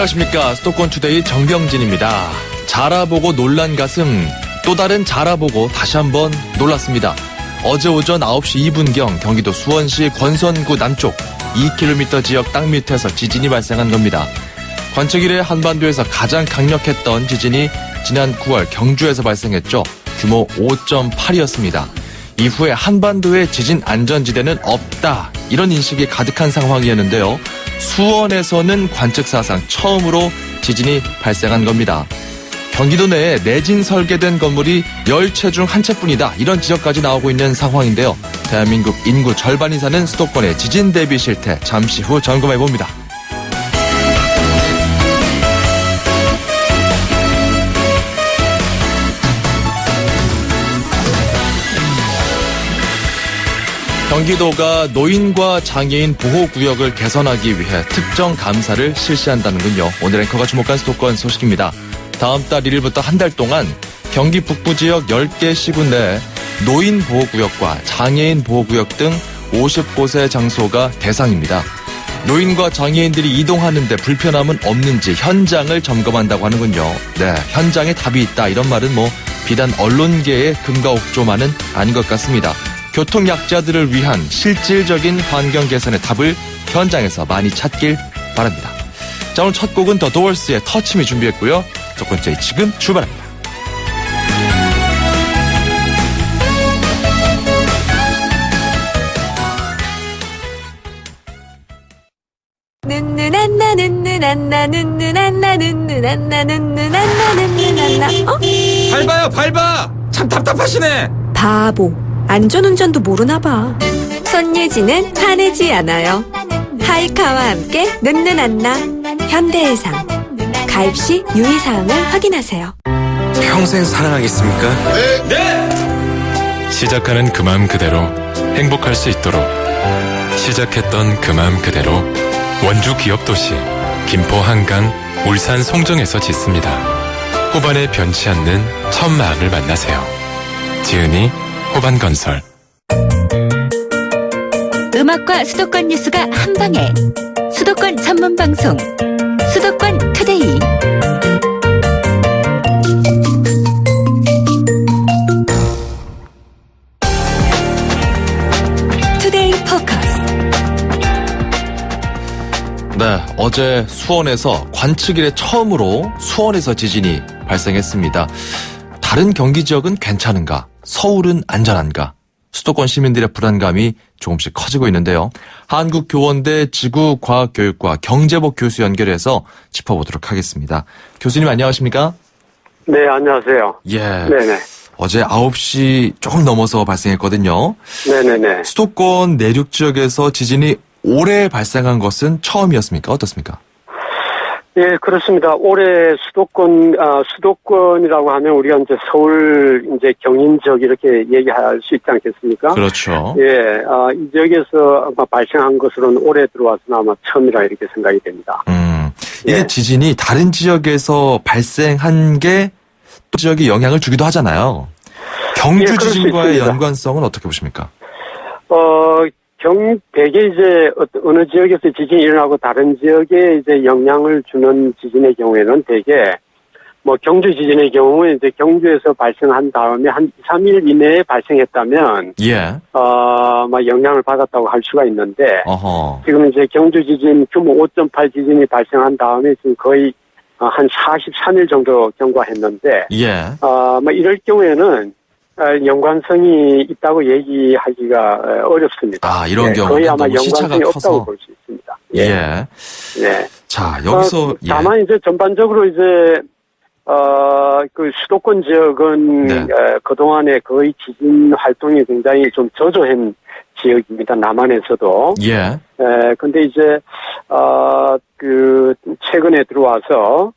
안녕하십니까. 수도권투데이 정병진입니다. 자라보고 놀란 가슴, 또 다른 자라보고 다시 한번 놀랐습니다. 어제 오전 9시 2분경 경기도 수원시 권선구 남쪽 2km 지역 땅 밑에서 지진이 발생한 겁니다. 관측 이래 한반도에서 가장 강력했던 지진이 지난 9월 경주에서 발생했죠. 규모 5.8이었습니다. 이후에 한반도에 지진 안전지대는 없다, 이런 인식이 가득한 상황이었는데요. 수원에서는 관측 사상 처음으로 지진이 발생한 겁니다. 경기도 내에 내진 설계된 건물이 10채 중 한 채뿐이다, 이런 지적까지 나오고 있는 상황인데요. 대한민국 인구 절반이 사는 수도권의 지진 대비 실태, 잠시 후 점검해봅니다. 경기도가 노인과 장애인 보호구역을 개선하기 위해 특정 감사를 실시한다는군요. 오늘 앵커가 주목한 수도권 소식입니다. 다음 달 1일부터 한 달 동안 경기 북부 지역 10개 시군 내에 노인 보호구역과 장애인 보호구역 등 50곳의 장소가 대상입니다. 노인과 장애인들이 이동하는데 불편함은 없는지 현장을 점검한다고 하는군요. 네, 현장에 답이 있다, 이런 말은 비단 언론계의 금과 옥조만은 아닌 것 같습니다. 교통약자들을 위한 실질적인 환경 개선의 답을 현장에서 많이 찾길 바랍니다. 자, 오늘 첫 곡은 더 도어스의 터치미 준비했고요. 첫 번째 지금 출발합니다. 밟아! 참 답답하시네. 바보, 안전운전도 모르나 봐. 손예진은 화내지 않아요. 하이카와 함께 눈누난나. 현대해상. 가입 시 유의사항을 확인하세요. 평생 사랑하겠습니까? 네! 시작하는 그 마음 그대로 행복할 수 있도록, 시작했던 그 마음 그대로 원주 기업도시 김포 한강 울산 송정에서 짓습니다. 호반에 변치 않는 첫 마음을 만나세요. 지은이 호반건설. 음악과 수도권 뉴스가 한방에, 수도권 전문 방송 수도권 투데이. 투데이 포커스. 네, 어제 수원에서 관측 이래 처음으로 수원에서 지진이 발생했습니다. 다른 경기 지역은 괜찮은가? 서울은 안전한가? 수도권 시민들의 불안감이 조금씩 커지고 있는데요. 한국교원대 지구과학교육과 경제복 교수 연결해서 짚어보도록 하겠습니다. 교수님 안녕하십니까? 네, 안녕하세요. 예. 네네. 어제 9시 조금 넘어서 발생했거든요. 네네네. 수도권 내륙 지역에서 지진이 올해 발생한 것은 처음이었습니까? 어떻습니까? 예, 그렇습니다. 올해 수도권이라고 하면 우리가 이제 서울, 경인 지역 이렇게 얘기할 수 있지 않겠습니까? 그렇죠. 예, 이 지역에서 아마 발생한 것으로는 올해 들어와서는 아마 처음이라 이렇게 생각이 됩니다. 이게 예. 지진이 다른 지역에서 발생한 게 또 지역에 영향을 주기도 하잖아요. 경주 예, 그럴 수 지진과의 있습니다. 연관성은 어떻게 보십니까? 대개 이제 어느 지역에서 지진이 일어나고 다른 지역에 이제 영향을 주는 지진의 경우에는 대개 경주 지진의 경우에 이제 경주에서 발생한 다음에 한 2, 3일 이내에 발생했다면 예. 영향을 받았다고 할 수가 있는데 어허. 지금 이제 경주 지진 규모 5.8 지진이 발생한 다음에 지금 거의 한 43일 정도 경과했는데 예. 이럴 경우에는 연관성이 있다고 얘기하기가 어렵습니다. 이런 경우는 거의 아마 너무 시차가 연관성이 커서. 없다고 볼 수 있습니다. 예. 네. 자, 여기서 다만 이제 전반적으로 이제 그 수도권 지역은 네. 그동안에 거의 지진 활동이 굉장히 좀 저조한 지역입니다. 남한에서도. 예. 근데 이제 최근에 들어와서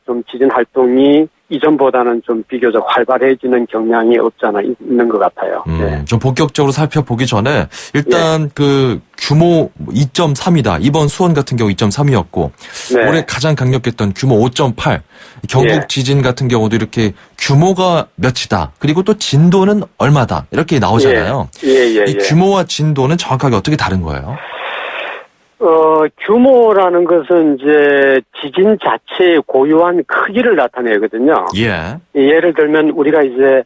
좀 지진 활동이 이전보다는 좀 비교적 활발해지는 경향이 없잖아 있는 것 같아요. 네. 좀 본격적으로 살펴보기 전에 일단 그 규모 2.3이다. 이번 수원 같은 경우 2.3이었고 네. 올해 가장 강력했던 규모 5.8. 경북 예. 지진 같은 경우도 이렇게 규모가 몇이다. 그리고 또 진도는 얼마다. 이렇게 나오잖아요. 예. 이 규모와 진도는 정확하게 어떻게 다른 거예요? 규모라는 것은 이제 지진 자체의 고유한 크기를 나타내거든요. 예. 예를 들면 우리가 이제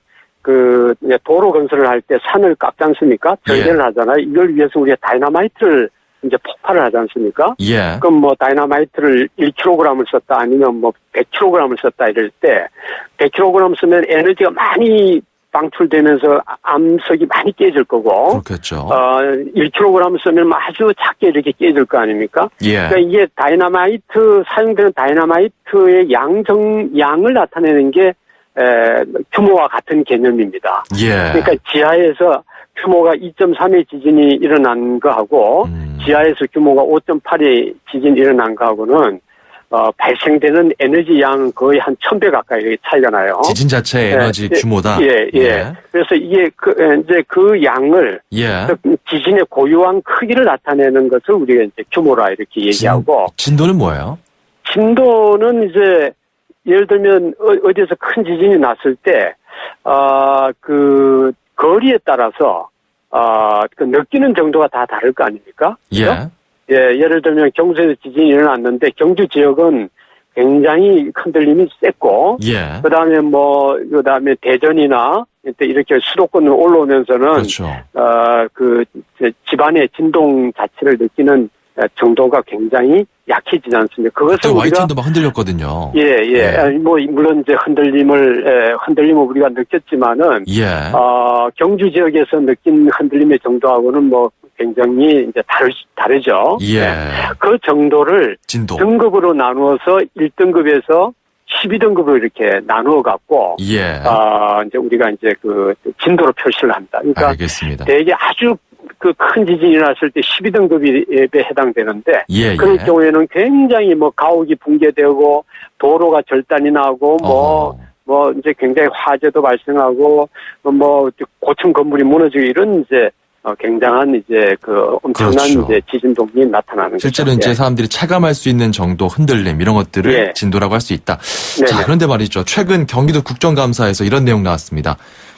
이제 도로 건설을 할 때 산을 깎지 않습니까? 절개를 예. 하잖아요. 이걸 위해서 우리가 다이너마이트를 이제 폭발을 하지 않습니까? 예. 그럼 뭐 다이너마이트를 1kg을 썼다 아니면 뭐 100kg을 썼다 이럴 때 100kg 쓰면 에너지가 많이 방출되면서 암석이 많이 깨질 거고 그렇겠죠. 1kg 쓰면 아주 작게 이렇게 깨질 거 아닙니까? 예. 그러니까 이게 사용되는 다이너마이트의 양을 나타내는 게 규모와 같은 개념입니다. 예. 그러니까 지하에서 규모가 2.3의 지진이 일어난 거하고 지하에서 규모가 5.8의 지진이 일어난 거하고는 발생되는 에너지 양은 거의 한 1000배 가까이 이렇게 차이가 나요. 지진 자체의 에너지 규모다. 예. 그래서 이게 이제 그 양을 예. 지진의 고유한 크기를 나타내는 것을 우리가 이제 규모라 이렇게 얘기하고 진도는 뭐예요? 진도는 이제 예를 들면 어디에서 큰 지진이 났을 때 그 거리에 따라서 그 느끼는 정도가 다 다를 거 아닙니까? 예. 예, 예를 들면 경주에서 지진이 일어났는데 경주 지역은 굉장히 흔들림이 셌고, 예. 그다음에 대전이나 이렇게 수도권으로 올라오면서는 그렇죠. 집안의 진동 자체를 느끼는 정도가 굉장히 약해지지 않습니까? 그것을 그때 YTN도 막 흔들렸거든요. 예. 뭐 물론 이제 흔들림을 우리가 느꼈지만은 예. 경주 지역에서 느낀 흔들림의 정도하고는 뭐 굉장히 이제 다르죠. 예. 그 정도를 진도. 등급으로 나누어서 1등급에서 12등급으로 이렇게 나누어 갖고 예. 이제 우리가 이제 그 진도로 표시를 합니다. 그러니까 알겠습니다. 대개 아주 그 큰 지진이 났을 때 12등급에 해당되는데 예. 그럴 경우에는 굉장히 뭐 가옥이 붕괴되고 도로가 절단이 나고 뭐 이제 굉장히 화재도 발생하고 뭐 고층 건물이 무너지고 이런 이제 굉장한 이제 그 엄청난 그렇죠. 이제 지진동이 나타나는 실제로 거죠. 이제 사람들이 체감할 수 있는 정도 흔들림 이런 것들을 예. 진도라고 할 수 있다. 네네. 자, 그런데 말이죠. 최근 경기도 국정감사에서 이런 내용 나왔습니다.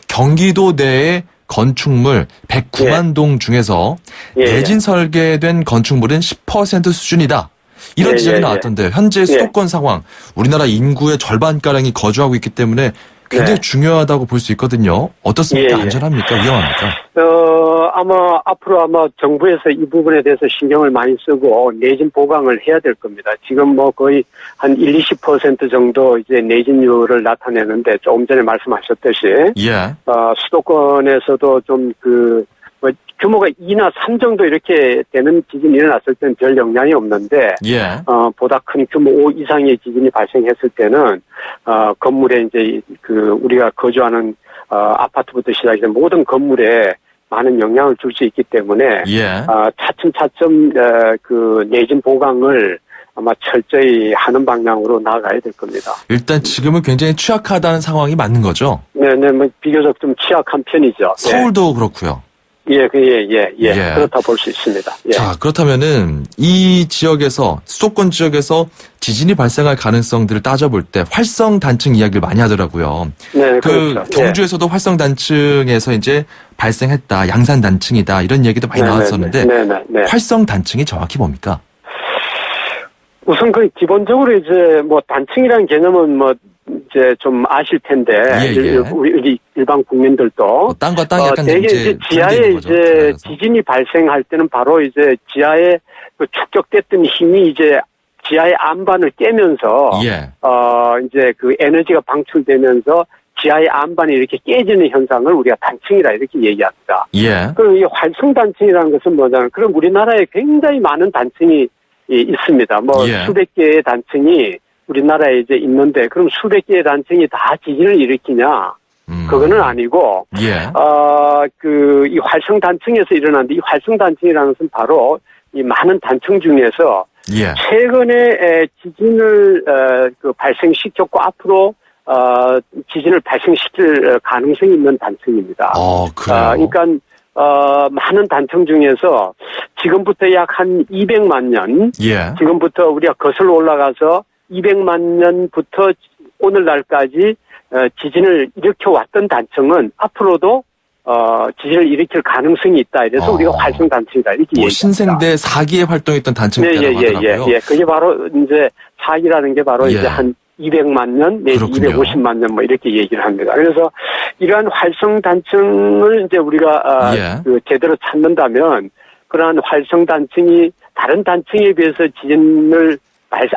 경기도 내의 건축물 109만 동 중에서 예. 내진 설계된 건축물은 10% 수준이다. 이런 예, 지적이 예, 나왔던데 현재 수도권 상황 우리나라 인구의 절반가량이 거주하고 있기 때문에 굉장히 네. 중요하다고 볼 수 있거든요. 어떻습니까? 예, 예. 안전합니까? 위험합니까? 아마 앞으로 정부에서 이 부분에 대해서 신경을 많이 쓰고 내진 보강을 해야 될 겁니다. 지금 뭐 거의 한 20% 정도 이제 내진율을 나타내는데 조금 전에 말씀하셨듯이 예. 수도권에서도 좀 규모가 2나 3 정도 이렇게 되는 지진이 일어났을 때는 별 영향이 없는데 예. 보다 큰 규모 5 이상의 지진이 발생했을 때는 건물에 이제 우리가 거주하는 아파트부터 시작해서 모든 건물에 많은 영향을 줄 수 있기 때문에 예. 차츰 그 내진 보강을 아마 철저히 하는 방향으로 나아가야 될 겁니다. 일단 지금은 굉장히 취약하다는 상황이 맞는 거죠? 네, 뭐 비교적 좀 취약한 편이죠. 서울도 그렇고요. 예. 예. 그렇다 볼 수 있습니다. 예. 자, 그렇다면은 이 지역에서 수도권 지역에서 지진이 발생할 가능성들을 따져볼 때 활성 단층 이야기를 많이 하더라고요. 네, 그렇죠. 경주에서도 활성 단층에서 이제 발생했다, 양산 단층이다 이런 얘기도 많이 나왔었는데 네. 활성 단층이 정확히 뭡니까? 우선 기본적으로 이제 뭐 단층이라는 개념은 뭐 이제 좀 아실 텐데 예. 우리 일반 국민들도 땅과 땅이 약간 대개 이제 지하에 이제 지진이 발생할 때는 바로 이제 지하에 그 축적됐던 힘이 이제 지하의 안반을 깨면서 예. 이제 그 에너지가 방출되면서 지하의 안반이 이렇게 깨지는 현상을 우리가 단층이라 이렇게 얘기합니다. 예. 그럼 이 활성 단층이라는 것은 뭐냐면 그럼 우리나라에 굉장히 많은 단층이 있습니다. 뭐 예. 수백 개의 단층이 우리나라에 이제 있는데 그럼 수백 개의 단층이 다 지진을 일으키냐? 그거는 아니고 예. 이 활성 단층에서 일어나는데 이 활성 단층이라는 것은 바로 이 많은 단층 중에서 예. 최근에 지진을 발생시켰고 앞으로 지진을 발생시킬 가능성이 있는 단층입니다. 그래요. 그러니까 많은 단층 중에서 지금부터 약 한 200만 년, 예. 지금부터 우리가 거슬러 올라가서 200만 년부터 오늘날까지 지진을 일으켜왔던 단층은 앞으로도 지진을 일으킬 가능성이 있다. 이래서 우리가 활성단층이다. 이렇게 뭐 얘기합니다. 신생대 4기에 활동했던 단층이라고 하더라고요. 예. 그게 바로 이제 4기라는 게 바로 예. 이제 한 200만 년 내지 그렇군요. 250만 년 뭐 이렇게 얘기를 합니다. 그래서 이러한 활성 단층을 이제 우리가 그 제대로 찾는다면 그러한 활성 단층이 다른 단층에 비해서 지진을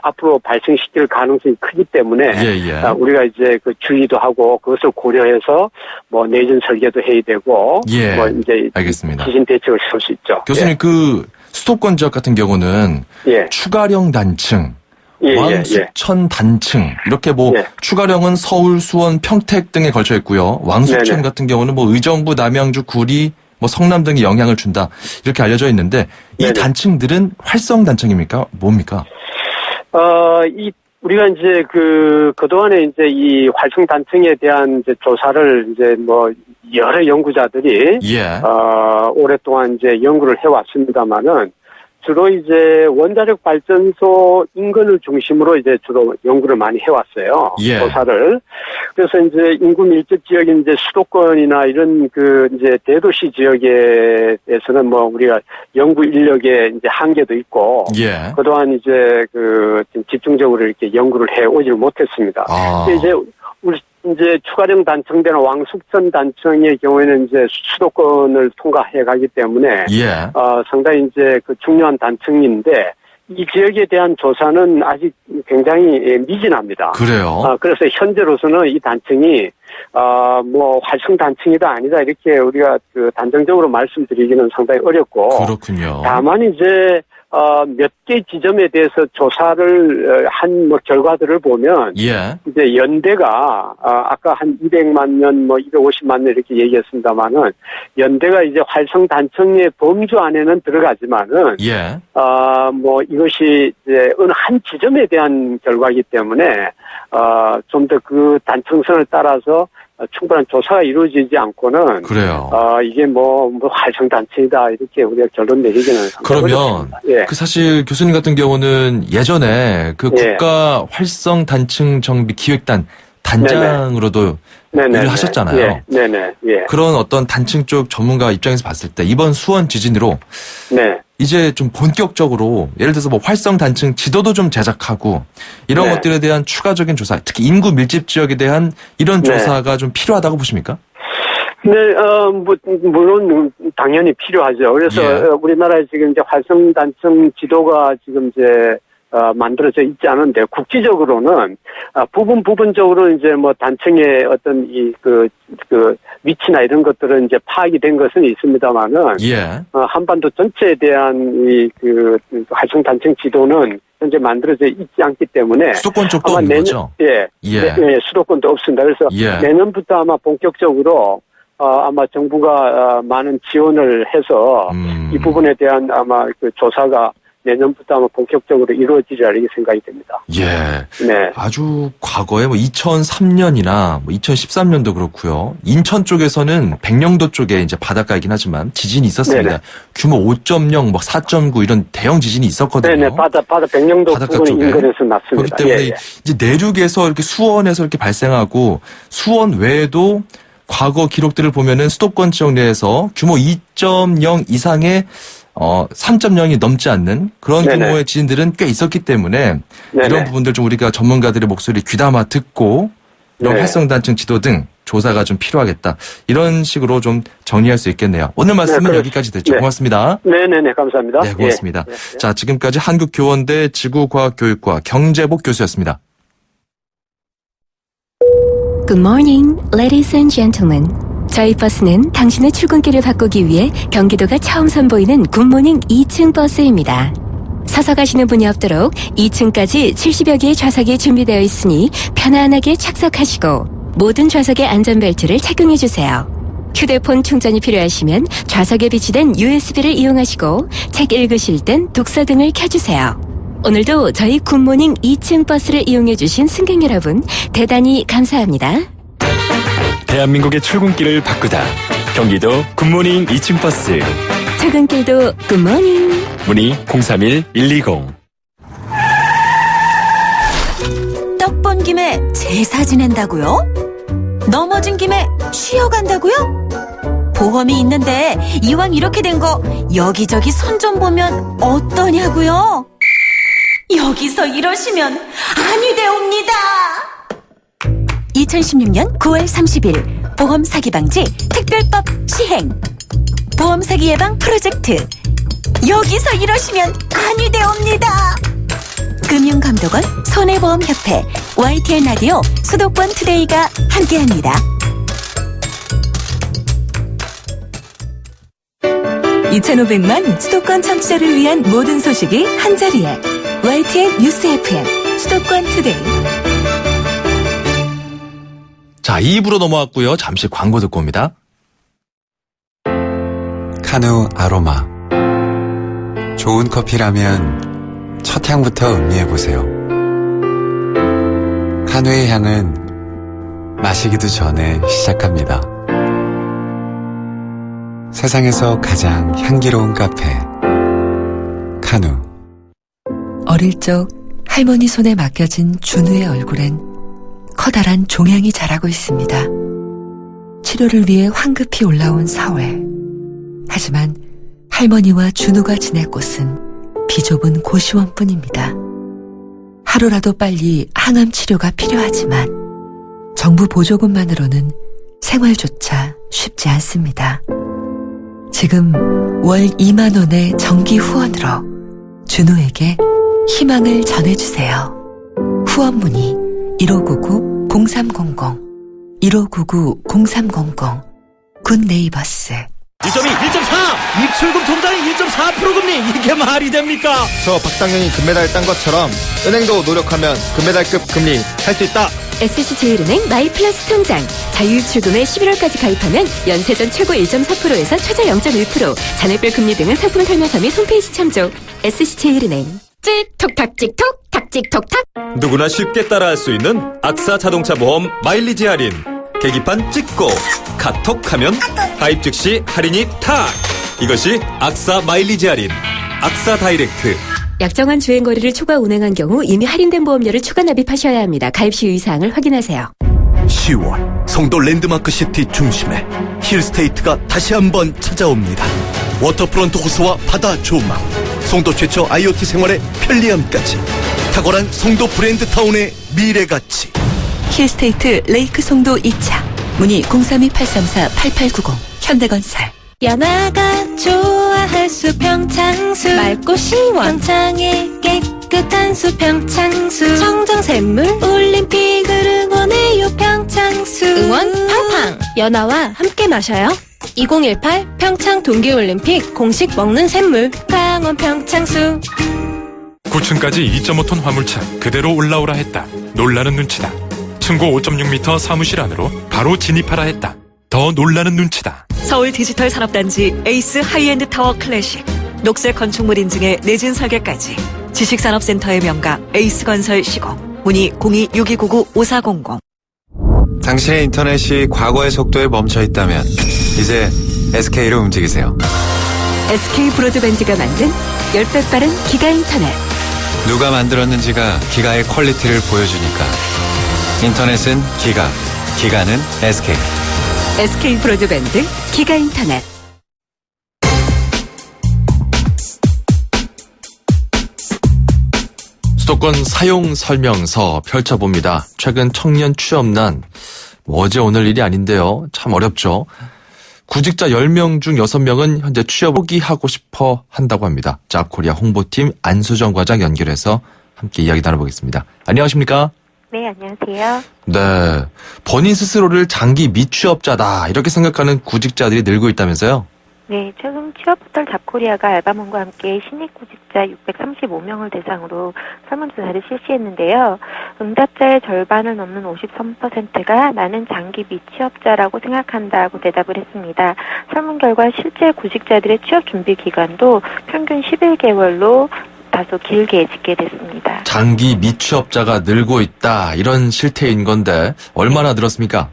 앞으로 발생시킬 가능성이 크기 때문에 우리가 이제 그 주의도 하고 그것을 고려해서 뭐 내진 설계도 해야 되고 뭐 이제 알겠습니다. 지진 대책을 세울 수 있죠. 교수님 그 수도권 지역 같은 경우는 추가령 단층 왕수천 단층 이렇게 뭐 추가령은 서울, 수원, 평택 등에 걸쳐 있고요. 왕수천 같은 경우는 뭐 의정부, 남양주, 구리, 뭐 성남 등에 영향을 준다 이렇게 알려져 있는데 이 단층들은 활성 단층입니까? 뭡니까? 우리가 이제 그동안에 이제 이 활성 단층에 대한 이제 조사를 이제 뭐 여러 연구자들이 오랫동안 이제 연구를 해왔습니다만은 주로 이제 원자력 발전소 인근을 중심으로 이제 주로 연구를 많이 해왔어요. 조사를. 그래서 이제 인구 밀집 지역인 이제 수도권이나 이런 그 이제 대도시 지역에 대해서는 뭐 우리가 연구 인력의 이제 한계도 있고. 그동안 이제 집중적으로 이렇게 연구를 해 오질 못했습니다. 이제 이제 추가령 단층대나 왕숙천 단층의 경우에는 이제 수도권을 통과해 가기 때문에 상당히 이제 그 중요한 단층인데 이 지역에 대한 조사는 아직 굉장히 미진합니다. 그래요? 그래서 현재로서는 이 단층이 뭐 활성 단층이다 아니다 이렇게 우리가 그 단정적으로 말씀드리기는 상당히 어렵고. 그렇군요. 다만 이제 몇 개 지점에 대해서 조사를 한 뭐 결과들을 보면 이제 연대가 아까 한 200만 년 뭐 250만 년 이렇게 얘기했습니다만은 연대가 이제 활성 단층의 범주 안에는 들어가지만은 뭐 이것이 이제 어느 한 지점에 대한 결과이기 때문에 좀 더 그 단층선을 따라서 충분한 조사가 이루어지지 않고는 이게 뭐 활성 단층이다 이렇게 우리가 결론 내리기는 그러면 그 사실 교수님 같은 경우는 예전에 그 국가 활성 단층 정비 기획단 단장으로도 일을 하셨잖아요. 그런 어떤 단층 쪽 전문가 입장에서 봤을 때 이번 수원 지진으로 이제 좀 본격적으로 예를 들어서 뭐 활성 단층 지도도 좀 제작하고 이런 것들에 대한 추가적인 조사, 특히 인구 밀집 지역에 대한 이런 조사가 좀 필요하다고 보십니까? 네, 물론 당연히 필요하죠. 그래서 우리나라에 지금 이제 활성 단층 지도가 지금 이제 만들어져 있지 않은데 국지적으로는 부분적으로 이제 뭐 단층의 어떤 위치나 이런 것들은 이제 파악이 된 것은 있습니다만은 한반도 전체에 대한 활성 단층 지도는 현재 만들어져 있지 않기 때문에 수도권 쪽도 없는 거죠? 수도권도 없습니다. 그래서 내년부터 아마 본격적으로 아마 정부가 많은 지원을 해서 이 부분에 대한 아마 그 조사가 내년부터 아마 본격적으로 이루어지리라 이렇게 생각이 됩니다. 아주 과거에 뭐 2003년이나 뭐 2013년도 그렇고요. 인천 쪽에서는 백령도 쪽에 이제 바닷가이긴 하지만 지진이 있었습니다. 규모 5.0, 뭐 4.9 이런 대형 지진이 있었거든요. 바다 백령도 부근 인근에서 났습니다. 그렇기 때문에 이제 내륙에서 이렇게 수원에서 이렇게 발생하고 수원 외에도 과거 기록들을 보면은 수도권 지역 내에서 규모 2.0 이상의 3.0이 넘지 않는 그런 규모의 지진들은 꽤 있었기 때문에 이런 부분들 좀 우리가 전문가들의 목소리 귀담아 듣고 이런 활성단층 지도 등 조사가 좀 필요하겠다. 이런 식으로 좀 정리할 수 있겠네요. 오늘 말씀은 여기까지 듣죠. 고맙습니다. 네네네, 감사합니다. 네, 고맙습니다. 자, 지금까지 한국교원대 지구과학교육과 경제복 교수였습니다. Good morning, ladies and gentlemen. 저희 버스는 당신의 출근길을 바꾸기 위해 경기도가 처음 선보이는 굿모닝 2층 버스입니다. 서서 가시는 분이 없도록 2층까지 70여 개의 좌석이 준비되어 있으니 편안하게 착석하시고 모든 좌석에 안전벨트를 착용해주세요. 휴대폰 충전이 필요하시면 좌석에 비치된 USB를 이용하시고 책 읽으실 땐 독서 등을 켜주세요. 오늘도 저희 굿모닝 2층 버스를 이용해주신 승객 여러분 대단히 감사합니다. 대한민국의 출근길을 바꾸다. 경기도 굿모닝 2층 버스. 출근길도 굿모닝. 문의 031-120. 떡 본 김에 제사 지낸다고요? 넘어진 김에 쉬어간다고요? 보험이 있는데 이왕 이렇게 된 거 여기저기 선 좀 보면 어떠냐고요? 여기서 이러시면 아니 되옵니다. 2016년 9월 30일 보험 사기 방지 특별법 시행. 보험 사기 예방 프로젝트. 여기서 이러시면 아니 되옵니다. 금융감독원, 손해보험협회, YTN 라디오, 수도권 투데이가 함께합니다. 2,500만 수도권 청취자를 위한 모든 소식이 한자리에 YTN 뉴스 FM 수도권 투데이. 자, 2부로 넘어왔고요. 잠시 광고 듣고 옵니다. 카누 아로마. 좋은 커피라면 첫 향부터 음미해보세요. 카누의 향은 마시기도 전에 시작합니다. 세상에서 가장 향기로운 카페 카누. 어릴 적 할머니 손에 맡겨진 준우의 얼굴엔 커다란 종양이 자라고 있습니다. 치료를 위해 황급히 올라온 4월. 하지만 할머니와 준우가 지낼 곳은 비좁은 고시원뿐입니다. 하루라도 빨리 항암 치료가 필요하지만 정부 보조금만으로는 생활조차 쉽지 않습니다. 지금 월 2만 원의 정기 후원으로 준우에게 희망을 전해주세요. 후원 문의 1599-0300 1599-0300 굿네이버스. 1.2, 1.4! 입출금 통장이 1.4% 금리! 이게 말이 됩니까? 저 박상현이 금메달 딴 것처럼 은행도 노력하면 금메달급 금리 할 수 있다! SC제일은행 마이플러스 통장. 자유입출금에 11월까지 가입하면 연세전 최고 1.4%에서 최저 0.1%, 잔액별 금리 등은 상품 설명서 및 홈페이지 참조. SC제일은행. 찍톡탁 찍톡 탁찍톡탁. 누구나 쉽게 따라할 수 있는 악사 자동차 보험 마일리지 할인. 계기판 찍고 카톡하면 가입 즉시 할인이 탁. 이것이 악사 마일리지 할인. 악사 다이렉트. 약정한 주행거리를 초과 운행한 경우 이미 할인된 보험료를 추가 납입하셔야 합니다. 가입 시 유의사항을 확인하세요. 10월 송도 랜드마크 시티 중심에 힐스테이트가 다시 한번 찾아옵니다. 워터프론트 호수와 바다 조망, 송도 최초 IoT 생활의 편리함까지 탁월한 송도 브랜드타운의 미래가치. 힐스테이트 레이크 송도 2차. 문의 032-834-8890 현대건설. 연아가 좋아할 수 평창수, 맑고 시원 평창의 깨끗한 수 평창수, 청정샘물 올림픽을 응원해요 평창수. 응원 팡팡. 연아와 함께 마셔요. 2018 평창 동계올림픽 공식 먹는 샘물 강원 평창수. 9층까지 2.5톤 화물차 그대로 올라오라 했다. 놀라는 눈치다. 층고 5.6m 사무실 안으로 바로 진입하라 했다. 더 놀라는 눈치다. 서울 디지털 산업단지 에이스 하이엔드 타워 클래식, 녹색 건축물 인증에 내진 설계까지 지식산업센터의 명가 에이스건설 시공. 문의 02-6299-5400. 당신의 인터넷이 과거의 속도에 멈춰 있다면 이제 SK로 움직이세요. SK 브로드밴드가 만든 10배 빠른 기가 인터넷. 누가 만들었는지가 기가의 퀄리티를 보여주니까. 인터넷은 기가, 기가는 SK. SK 브로드밴드 기가 인터넷. 수도권 사용 설명서 펼쳐봅니다. 최근 청년 취업난, 어제 오늘 일이 아닌데요. 참 어렵죠. 구직자 10명 중 6명은 현재 취업 포기하고 싶어 한다고 합니다. 잡코리아 홍보팀 안수정 과장 연결해서 함께 이야기 나눠보겠습니다. 안녕하십니까? 네, 안녕하세요. 네, 본인 스스로를 장기 미취업자다 이렇게 생각하는 구직자들이 늘고 있다면서요? 네, 최근 취업포털 잡코리아가 알바몬과 함께 신입 구직자 635명을 대상으로 설문조사를 실시했는데요. 응답자의 절반을 넘는 53%가 나는 장기 미취업자라고 생각한다고 대답을 했습니다. 설문 결과 실제 구직자들의 취업 준비 기간도 평균 11개월로 다소 길게 집계됐습니다. 장기 미취업자가 늘고 있다 이런 실태인 건데 얼마나 늘었습니까?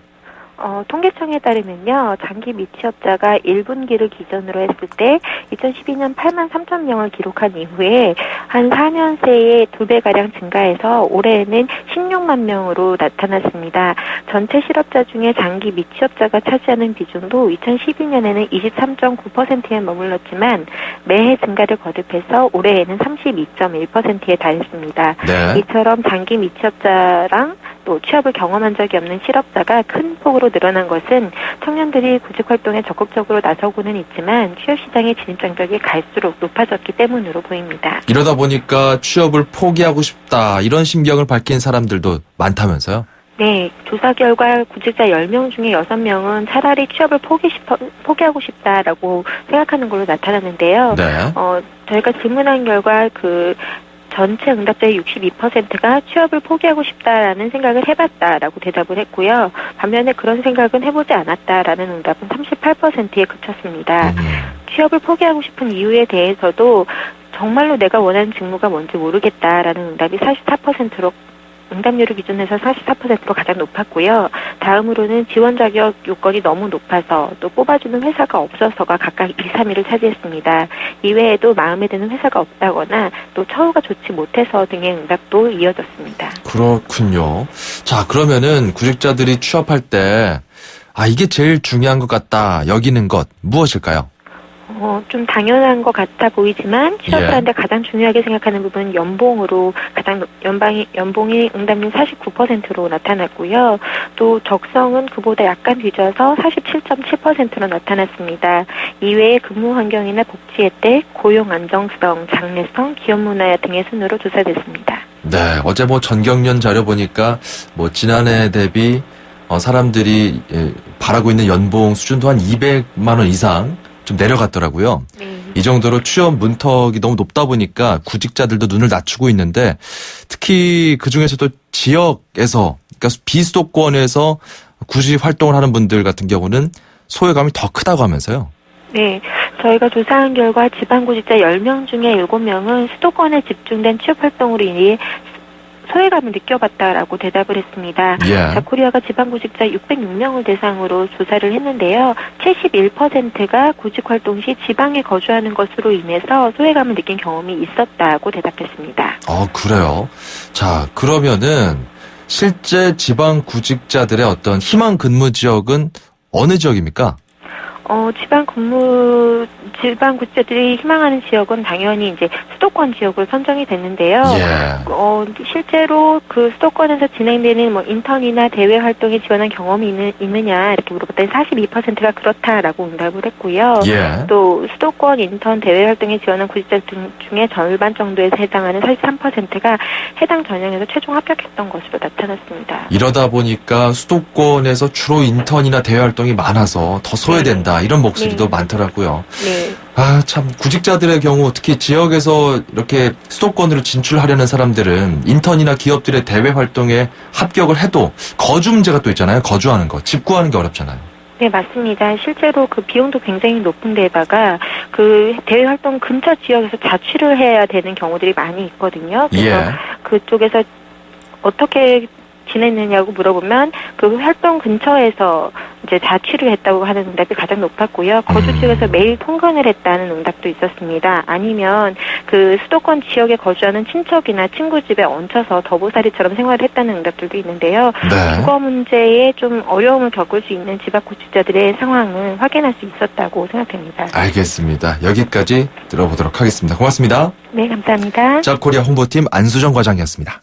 통계청에 따르면요, 장기 미취업자가 1분기를 기준으로 했을 때 2012년 8만 3천 명을 기록한 이후에 한 4년 새에 2배가량 증가해서 올해에는 16만 명으로 나타났습니다. 전체 실업자 중에 장기 미취업자가 차지하는 비중도 2012년에는 23.9%에 머물렀지만 매해 증가를 거듭해서 올해에는 32.1%에 달했습니다. 네. 이처럼 장기 미취업자랑 또 취업을 경험한 적이 없는 실업자가 큰 폭으로 늘어난 것은 청년들이 구직활동에 적극적으로 나서고는 있지만 취업시장의 진입장벽이 갈수록 높아졌기 때문으로 보입니다. 이러다 보니까 취업을 포기하고 싶다 이런 심경을 밝힌 사람들도 많다면서요? 네, 조사 결과 구직자 10명 중에 6명은 차라리 취업을 포기하고 싶다라고 생각하는 걸로 나타났는데요. 네. 저희가 질문한 결과 전체 응답자의 62%가 취업을 포기하고 싶다라는 생각을 해봤다라고 대답을 했고요. 반면에 그런 생각은 해보지 않았다라는 응답은 38%에 그쳤습니다. 취업을 포기하고 싶은 이유에 대해서도 정말로 내가 원하는 직무가 뭔지 모르겠다라는 응답이 44%로 응답률을 기준해서 44%로 가장 높았고요. 다음으로는 지원 자격 요건이 너무 높아서 또 뽑아주는 회사가 없어서가 각각 2, 3위를 차지했습니다. 이외에도 마음에 드는 회사가 없다거나 또 처우가 좋지 못해서 등의 응답도 이어졌습니다. 그렇군요. 자, 그러면은 구직자들이 취업할 때 이게 제일 중요한 것 같다 여기는 것 무엇일까요? 좀 당연한 것 같아 보이지만 취업을 하는데 가장 중요하게 생각하는 부분은 연봉으로 연봉이 응답률 49%로 나타났고요. 또 적성은 그보다 약간 뒤져서 47.7%로 나타났습니다. 이외에 근무 환경이나 복지 혜택, 고용 안정성, 장래성, 기업 문화 등의 순으로 조사됐습니다. 네, 어제 전경련 자료 보니까 지난해 대비 사람들이 바라고 있는 연봉 수준도 한 200만 원 이상 좀 내려갔더라고요. 네. 이 정도로 취업 문턱이 너무 높다 보니까 구직자들도 눈을 낮추고 있는데 특히 그중에서도 지역에서 그러니까 비수도권에서 구직 활동을 하는 분들 같은 경우는 소외감이 더 크다고 하면서요. 네, 저희가 조사한 결과 지방구직자 10명 중에 7명은 수도권에 집중된 취업활동으로 인해 소외감을 느껴봤다라고 대답을 했습니다. 자코리아가 지방구직자 606명을 대상으로 조사를 했는데요. 71%가 구직활동 시 지방에 거주하는 것으로 인해서 소외감을 느낀 경험이 있었다고 대답했습니다. 그래요? 자, 그러면은 실제 지방구직자들의 어떤 희망 근무 지역은 어느 지역입니까? 지방구직자들이 희망하는 지역은 당연히 이제 수도권 지역으로 선정이 됐는데요. 실제로 그 수도권에서 진행되는 인턴이나 대외 활동에 지원한 경험이 있느냐 이렇게 물어봤더니 42%가 그렇다라고 응답을 했고요. 또 수도권 인턴 대외 활동에 지원한 구직자 중에 절반 정도에 해당하는 43%가 해당 전형에서 최종 합격했던 것으로 나타났습니다. 이러다 보니까 수도권에서 주로 인턴이나 대외 활동이 많아서 더 소외된다. 이런 목소리도 많더라고요. 네. 참 구직자들의 경우 특히 지역에서 이렇게 수도권으로 진출하려는 사람들은 인턴이나 기업들의 대외 활동에 합격을 해도 거주 문제가 또 있잖아요. 거주하는 거, 집 구하는 게 어렵잖아요. 네, 맞습니다. 실제로 그 비용도 굉장히 높은 데다가 그 대외 활동 근처 지역에서 자취를 해야 되는 경우들이 많이 있거든요. 그래서 그쪽에서 어떻게 지냈느냐고 물어보면 그 활동 근처에서 이제 자취를 했다고 하는 응답이 가장 높았고요. 거주 지역에서 매일 통근을 했다는 응답도 있었습니다. 아니면 그 수도권 지역에 거주하는 친척이나 친구 집에 얹혀서 더보살이처럼 생활을 했다는 응답들도 있는데요. 주거 문제에 좀 어려움을 겪을 수 있는 지방구직자들의 상황을 확인할 수 있었다고 생각됩니다. 알겠습니다. 여기까지 들어보도록 하겠습니다. 고맙습니다. 네, 감사합니다. 자코리아 홍보팀 안수정 과장이었습니다.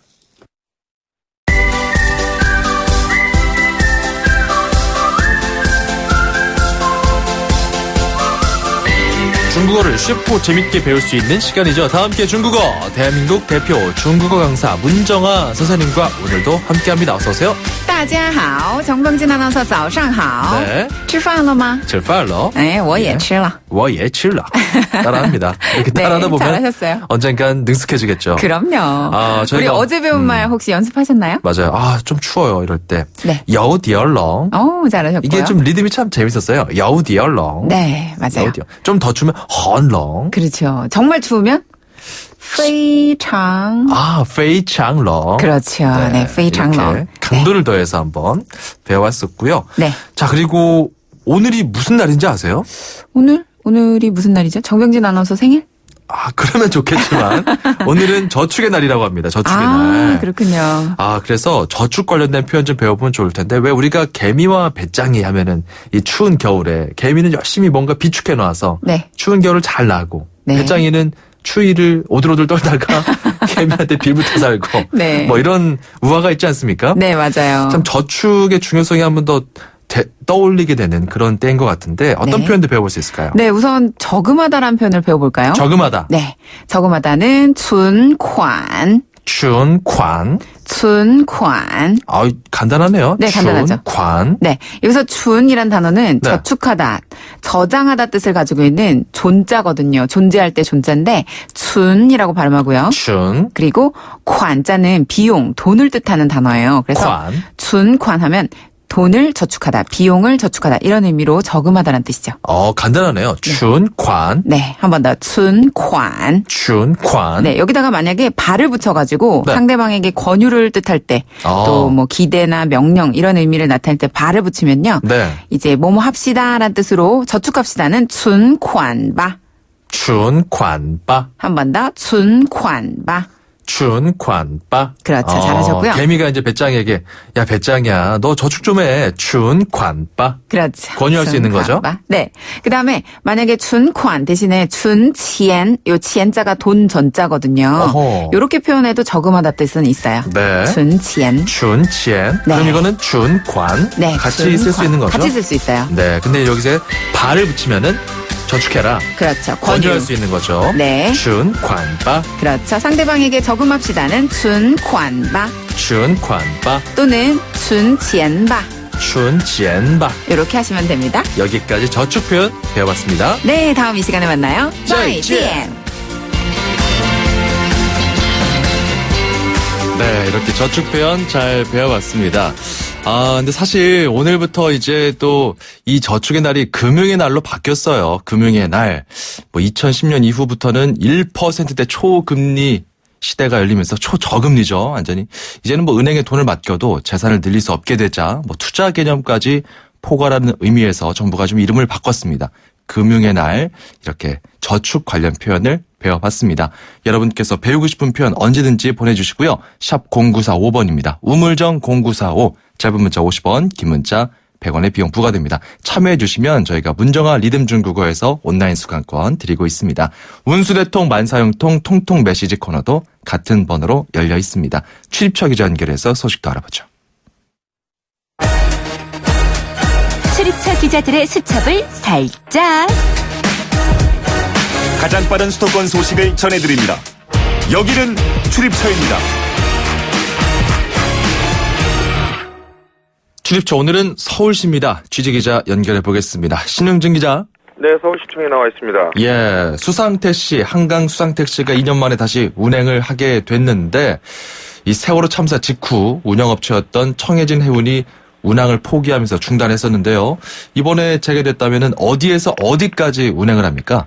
중국어를 쉽고 재밌게 배울 수 있는 시간이죠. 다함께 중국어 대한민국 대표 중국어 강사 문정아 선생님과 오늘도 함께합니다. 어서 오세요. 大家好，정병진 아나운서 早上好. 네. 吃饭了吗? 吃饭了. 네, 我也吃了. 我也吃了. 따라합니다. 이렇게 따라하다 보면 잘하셨어요. 언젠간 능숙해지겠죠. 그럼요. 우리 어제 배운 말 혹시 연습하셨나요? 맞아요. 좀 추워요. 이럴 때. 네. 여우디얼렁. 잘하셨고요. 이게 좀 리듬이 참 재밌었어요. 여우디얼렁. 네, 맞아요. 좀 더 추우면 헌렁. 그렇죠. 정말 추우면 非常. 페이창러. 그렇죠. 네, 페이창러. 강도를 더해서 한번 배워왔었고요. 네. 자, 그리고 오늘이 무슨 날인지 아세요? 오늘이 무슨 날이죠? 정병진 아나운서 생일? 그러면 좋겠지만 오늘은 저축의 날이라고 합니다. 저축의 날. 그렇군요. 그래서 저축 관련된 표현 좀 배워보면 좋을 텐데 왜 우리가 개미와 배짱이 하면은 이 추운 겨울에 개미는 열심히 뭔가 비축해 놔서 추운 겨울을 잘 나고 배짱이는 추위를 오들오들 떨다가 개미한테 빌붙어 살고 뭐 이런 우화가 있지 않습니까? 네, 맞아요. 참 저축의 중요성이 한 번 더 떠올리게 되는 그런 때인 것 같은데 어떤 표현도 배워볼 수 있을까요? 네, 우선 저금하다라는 표현을 배워볼까요? 저금하다. 네, 저금하다는 춘관. 간단하네요. 네, 간단하죠. 춘관. 네, 여기서 춘이란 단어는 저축하다, 저장하다 뜻을 가지고 있는 존자거든요. 존재할 때 존자인데 춘이라고 발음하고요. 춘. 그리고 관자는 비용, 돈을 뜻하는 단어예요. 그래서 춘관하면 돈을 저축하다, 비용을 저축하다 이런 의미로 저금하다라는 뜻이죠. 간단하네요. 춘관. 네, 한 번 더. 춘관. 네, 여기다가 만약에 발을 붙여가지고 상대방에게 권유를 뜻할 때 또 뭐 기대나 명령 이런 의미를 나타낼 때 발을 붙이면요. 이제 뭐뭐 합시다라는 뜻으로 저축합시다는 춘관바. 한 번 더. 춘관바. 그렇죠. 잘하셨고요. 개미가 이제 배짱에게 야 배짱이야 너 저축 좀 해. 춘관바. 그렇죠. 권유할 수 있는 거죠. 네. 그다음에 만약에 춘관 대신에 춘치엔 요 치엔자가 돈 전자거든요. 요렇게 표현해도 저금하다 뜻은 있어요. 네. 춘치엔. 그럼 이거는 춘관. 같이 쓸 수 있는 거죠. 같이 쓸 수 있어요. 네. 근데 여기서 발을 붙이면은 저축해라. 그렇죠. 권유할 수 있는 거죠. 네. 춘관바. 그렇죠. 상대방에게 저금합시다는 춘관바. 또는 춘치엔바. 이렇게 하시면 됩니다. 여기까지 저축 표현 배워봤습니다. 네, 다음 이 시간에 만나요. 再见. 네, 이렇게 저축 표현 잘 배워봤습니다. 근데 사실 오늘부터 이제 또 이 저축의 날이 금융의 날로 바뀌었어요. 금융의 날. 2010년 이후부터는 1%대 초금리 시대가 열리면서 초저금리죠. 완전히. 이제는 은행에 돈을 맡겨도 재산을 늘릴 수 없게 되자 투자 개념까지 포괄하는 의미에서 정부가 좀 이름을 바꿨습니다. 금융의 날. 이렇게 저축 관련 표현을 배워봤습니다. 여러분께서 배우고 싶은 표현 언제든지 보내주시고요. 샵 0945번입니다. 우물정 0945. 짧은 문자 50원, 긴 문자 100원의 비용 부과됩니다. 참여해 주시면 저희가 문정아 리듬 중국어에서 온라인 수강권 드리고 있습니다. 운수대통 만사형통 통통 메시지 코너도 같은 번호로 열려 있습니다. 출입처 기자 연결해서 소식도 알아보죠. 출입처 기자들의 수첩을 살짝. 가장 빠른 수도권 소식을 전해드립니다. 여기는 출입처입니다. 출입처 오늘은 서울시입니다. 취재기자 연결해 보겠습니다. 신흥준 기자. 네, 서울시청에 나와 있습니다. 예, 수상택시, 한강 수상택시가 2년 만에 다시 운행을 하게 됐는데 이 세월호 참사 직후 운영업체였던 청해진 해운이 운항을 포기하면서 중단했었는데요. 이번에 재개됐다면 어디에서 어디까지 운행을 합니까?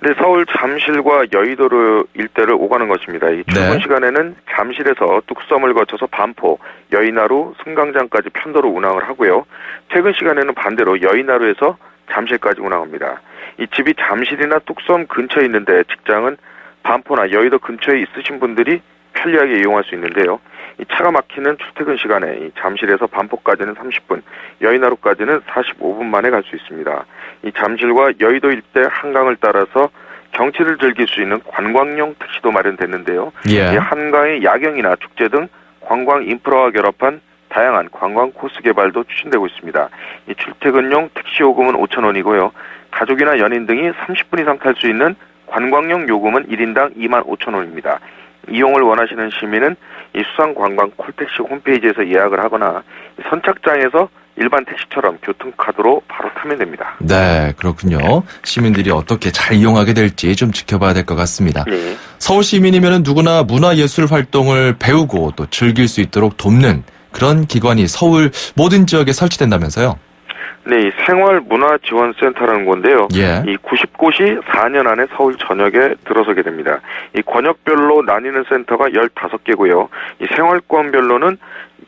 네, 서울 잠실과 여의도로 일대를 오가는 것입니다. 이 출근 시간에는 잠실에서 뚝섬을 거쳐서 반포, 여의나루, 승강장까지 편도로 운항을 하고요. 퇴근 시간에는 반대로 여의나루에서 잠실까지 운항합니다. 이 집이 잠실이나 뚝섬 근처에 있는데 직장은 반포나 여의도 근처에 있으신 분들이 편리하게 이용할 수 있는데요. 이 차가 막히는 출퇴근 시간에 이 잠실에서 반포까지는 30분, 여의나루까지는 45분 만에 갈 수 있습니다. 이 잠실과 여의도 일대 한강을 따라서 경치를 즐길 수 있는 관광용 택시도 마련됐는데요. 이 한강의 야경이나 축제 등 관광 인프라와 결합한 다양한 관광 코스 개발도 추진되고 있습니다. 이 출퇴근용 택시 요금은 5,000원이고요. 가족이나 연인 등이 30분 이상 탈 수 있는 관광용 요금은 1인당 25,000원입니다. 이용을 원하시는 시민은 이 수상관광 콜택시 홈페이지에서 예약을 하거나 선착장에서 일반 택시처럼 교통카드로 바로 타면 됩니다. 네, 그렇군요. 시민들이 어떻게 잘 이용하게 될지 좀 지켜봐야 될 것 같습니다. 네. 서울 시민이면 누구나 문화예술 활동을 배우고 또 즐길 수 있도록 돕는 그런 기관이 서울 모든 지역에 설치된다면서요? 네, 이 생활문화지원센터라는 건데요. 예. 이 90곳이 4년 안에 서울 전역에 들어서게 됩니다. 이 권역별로 나뉘는 센터가 15개고요. 이 생활권별로는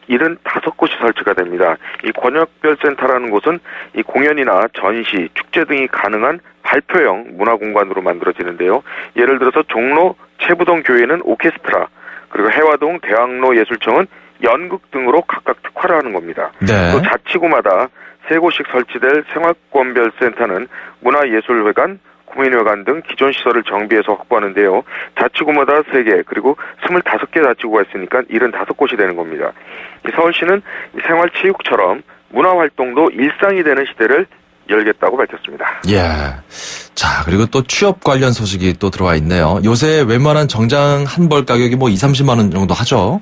75곳이 설치가 됩니다. 이 권역별 센터라는 곳은 이 공연이나 전시, 축제 등이 가능한 발표형 문화공간으로 만들어지는데요. 예를 들어서 종로 채부동 교회는 오케스트라, 그리고 해화동 대학로 예술청은 연극 등으로 각각 특화를 하는 겁니다. 네. 또 자치구마다 3곳씩 설치될 생활권별 센터는 문화예술회관, 국민회관 등 기존 시설을 정비해서 확보하는데요. 자치구마다 3개, 그리고 25개 자치구가 있으니까 75곳이 되는 겁니다. 서울시는 생활체육처럼 문화활동도 일상이 되는 시대를 열겠다고 밝혔습니다. 예. 자, 그리고 또 취업 관련 소식이 또 들어와 있네요. 요새 웬만한 정장 한 벌 가격이 뭐 2-30만 원 정도 하죠.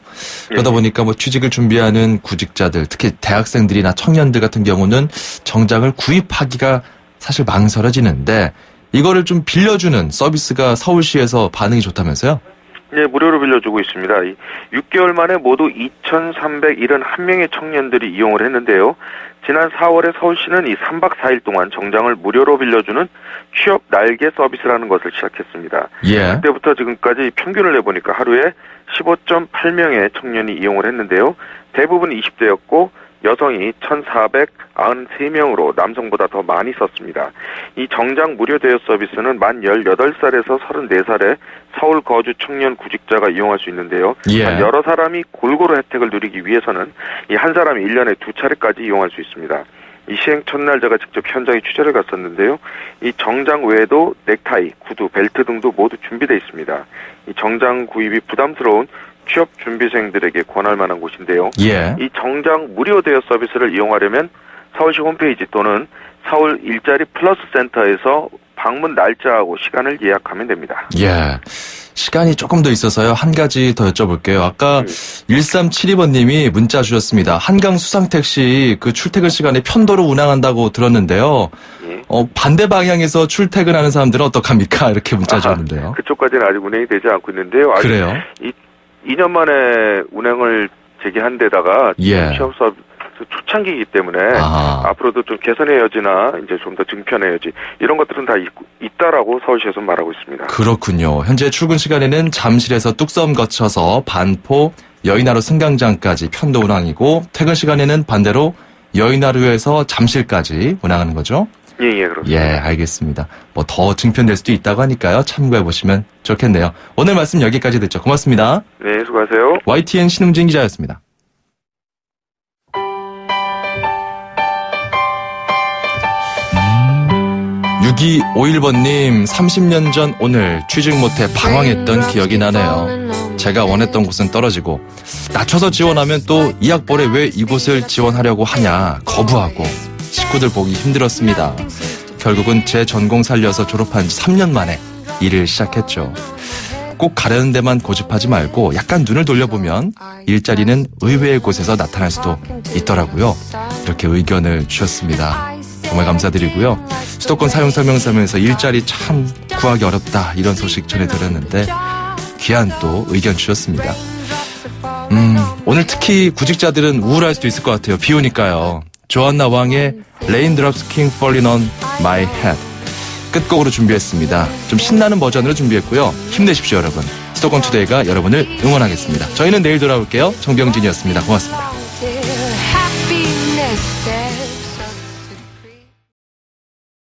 그러다 보니까 뭐 취직을 준비하는 구직자들, 특히 대학생들이나 청년들 같은 경우는 정장을 구입하기가 사실 망설여지는데 이거를 좀 빌려주는 서비스가 서울시에서 반응이 좋다면서요? 네, 무료로 빌려주고 있습니다. 6개월 만에 모두 2,371명의 청년들이 이용을 했는데요. 지난 4월에 서울시는 이 3박 4일 동안 정장을 무료로 빌려주는 취업 날개 서비스라는 것을 시작했습니다. 예. 그때부터 지금까지 평균을 내보니까 하루에 15.8명의 청년이 이용을 했는데요. 대부분 20대였고 여성이 1,493명으로 남성보다 더 많이 썼습니다. 이 정장 무료 대여 서비스는 만 18살에서 34살의 서울 거주 청년 구직자가 이용할 수 있는데요. 예. 여러 사람이 골고루 혜택을 누리기 위해서는 이 한 사람이 1년에 2차례까지 이용할 수 있습니다. 이 시행 첫날 제가 직접 현장에 취재를 갔었는데요. 이 정장 외에도 넥타이, 구두, 벨트 등도 모두 준비되어 있습니다. 이 정장 구입이 부담스러운 취업 준비생들에게 권할 만한 곳인데요. 예. 이 정장 무료 대여 서비스를 이용하려면 서울시 홈페이지 또는 서울 일자리 플러스 센터에서 방문 날짜하고 시간을 예약하면 됩니다. 예. 시간이 조금 더 있어서요. 한 가지 더 여쭤볼게요. 아까 1372번님이 문자 주셨습니다. 한강 수상택시 그 출퇴근 시간에 편도로 운항한다고 들었는데요. 예. 반대 방향에서 출퇴근하는 사람들은 어떡합니까? 이렇게 문자 주셨는데요. 그쪽까지는 아직 운행이 되지 않고 있는데요. 아직 그래요? 2년 만에 운행을 재개한 데다가 예. 취업 서비스 초창기이기 때문에 앞으로도 좀 개선의 여지나 이제 좀 더 증편의 여지 이런 것들은 다 있다라고 서울시에서 말하고 있습니다. 그렇군요. 현재 출근 시간에는 잠실에서 뚝섬 거쳐서 반포, 여의나루 승강장까지 편도 운항이고 퇴근 시간에는 반대로 여의나루에서 잠실까지 운항하는 거죠? 예, 그렇습니다. 예, 알겠습니다. 뭐 더 증편될 수도 있다고 하니까요. 참고해 보시면 좋겠네요. 오늘 말씀 여기까지 듣죠. 고맙습니다. 네, 수고하세요. YTN 신웅진 기자였습니다. (6251번님) 30년 전 오늘 취직 못해 방황했던 기억이 나네요. 제가 원했던 곳은 떨어지고 낮춰서 지원하면 또 이 학벌에 왜 이곳을 지원하려고 하냐 거부하고 식구들 보기 힘들었습니다. 결국은 제 전공 살려서 졸업한 지 3년 만에 일을 시작했죠. 꼭 가려는 데만 고집하지 말고 약간 눈을 돌려보면 일자리는 의외의 곳에서 나타날 수도 있더라고요. 이렇게 의견을 주셨습니다. 정말 감사드리고요. 수도권 사용설명서면서 일자리 참 구하기 어렵다 이런 소식 전해드렸는데 귀한 또 의견 주셨습니다. 오늘 특히 구직자들은 우울할 수도 있을 것 같아요. 비 오니까요. 조한나 왕의 Raindrops Keep Falling on My Head 끝곡으로 준비했습니다. 좀 신나는 버전으로 준비했고요. 힘내십시오 여러분. 수도권 투데이가 여러분을 응원하겠습니다. 저희는 내일 돌아올게요. 정병진이었습니다. 고맙습니다.